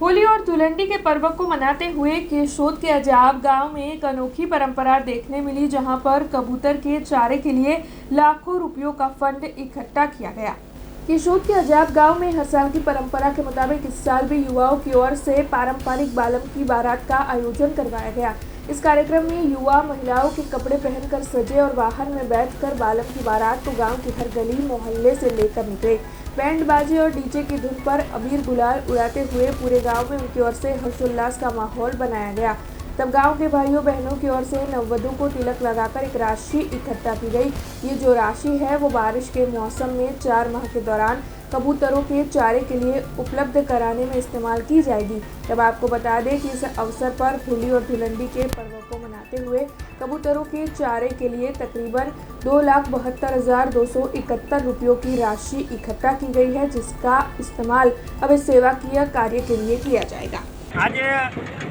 होली और धुलंडी के पर्व को मनाते हुए केशोद के अजाब गांव में एक अनोखी परंपरा देखने मिली, जहां पर कबूतर के चारे के लिए लाखों रुपयों का फंड इकट्ठा किया गया। केशोद के अजाब गांव में हर साल की परंपरा के मुताबिक इस साल भी युवाओं की ओर से पारंपरिक बालम की बारात का आयोजन करवाया गया। इस कार्यक्रम में युवा महिलाओं के कपड़े पहनकर सजे और वाहन में बैठकर बालम की बारात को गांव की हर गली मोहल्ले से लेकर निकले। बैंड बाजे और डीजे की धुन पर अबीर गुलाल उड़ाते हुए पूरे गांव में उनकी ओर से हर्षोल्लास का माहौल बनाया गया। तब गांव के भाइयों बहनों की ओर से नववधु को तिलक लगाकर एक राशि इकट्ठा की गई। ये जो राशि है वो बारिश के मौसम में 4 माह के दौरान कबूतरों के चारे के लिए उपलब्ध कराने में इस्तेमाल की जाएगी। तब आपको बता दें कि इस अवसर पर होली और धुलंडी के पर्व को मनाते हुए कबूतरों के चारे के लिए तकरीबन 2,72,271 रुपयों की राशि इकट्ठा की गई है, जिसका इस्तेमाल अब इस सेवाकीय कार्य के लिए किया जाएगा। आज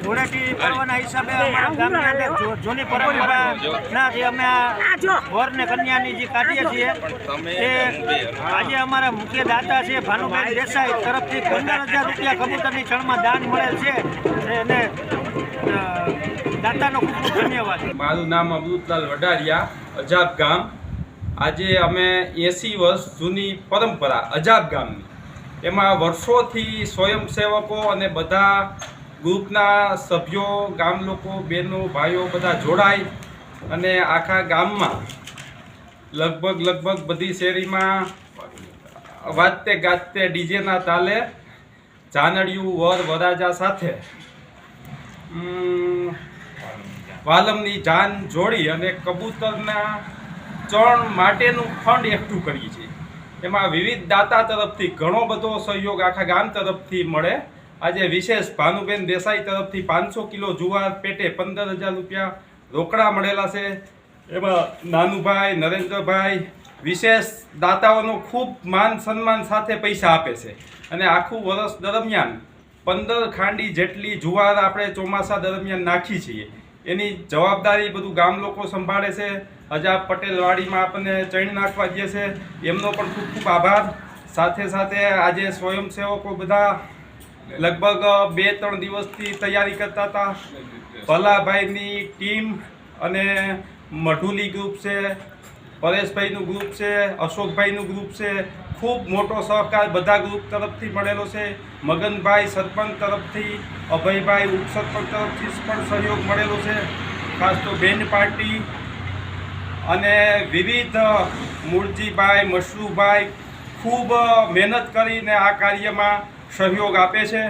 धूळेटी पर्वना हिसाबे અમારા ગામની અંદર જૂની પરંપરાના જે અમે વર ને કન્યાની જે કાઢીએ છીએ એ આજે અમારા મુખ્ય દાતા છે ભાનુભાઈ દેસાઈ તરફથી 15,000 રૂપિયા કબૂતરની છણમાં દાન મળેલ છે અને દાતાનો ખૂબ ખૂબ ધન્યવાદ। મારું નામ અમૃતલાલ વડારિયા, અજાબ ગામ। આજે અમે 80 વર્ષ જૂની પરંપરા અજાબ ગામની એમાં વર્ષોથી સ્વયંસેવકો અને બધા ગ્રુપના સભ્યો, ગામ લોકો, બહેનો, ભાઈઓ બધા જોડાઈ અને આખા ગામમાં લગભગ બધી શેરીમાં વાજતે ગાજતે ડીજેના તાલે જાનડિયું વર વરાજા સાથે વાલમની જાન જોડી અને કબૂતરના ચણ માટેનું ફંડ એકઠું કરીએ છીએ। એમાં વિવિધ દાતા તરફથી ઘણો બધો સહયોગ આખા ગામ તરફથી મળે। આજે વિશેષ ભાનુબેન દેસાઈ તરફથી 500 કિલો જુવાર પેટે 15,000 રૂપિયા રોકડા મળેલા છે। એમાં નાનુભાઈ, નરેન્દ્રભાઈ વિશેષ દાતાઓનો ખૂબ માન સન્માન સાથે પૈસા આપે છે અને આખું વર્ષ દરમિયાન 15 ખાંડી જેટલી જુવાર આપણે ચોમાસા દરમિયાન નાખી છીએ। એની જવાબદારી બધું ગામ લોકો સંભાળે છે। અજાબ પટેલવાડીમાં આપણને ચણ નાખવા દે છે, એમનો પણ ખૂબ ખૂબ આભાર। સાથે સાથે આજે સ્વયંસેવકો બધા લગભગ 2-3 દિવસથી તૈયારી કરતા હતા। ભલાભાઈની ટીમ અને મઢુલી ગ્રુપ છે, પરેશભાઈનું ગ્રુપ છે, અશોકભાઈનું ગ્રુપ છે, ખૂબ મોટો સહકાર બધા ગ્રુપ તરફથી મળેલો છે। મગનભાઈ સરપંચ તરફથી, અભયભાઈ ઉપસરપંચ તરફથી પણ સહયોગ મળેલો છે। ખાસ તો બેન્ડ પાર્ટી અને વિવિધ મૂળજીભાઈ, મશરૂભાઈ ખૂબ મહેનત કરીને આ કાર્યમાં सहयोग आपे छे।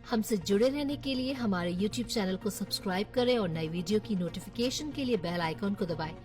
हमसे जुड़े रहने के लिए हमारे YouTube चैनल को सब्सक्राइब करें और नई वीडियो की नोटिफिकेशन के लिए बेल आइकॉन को दबाएं।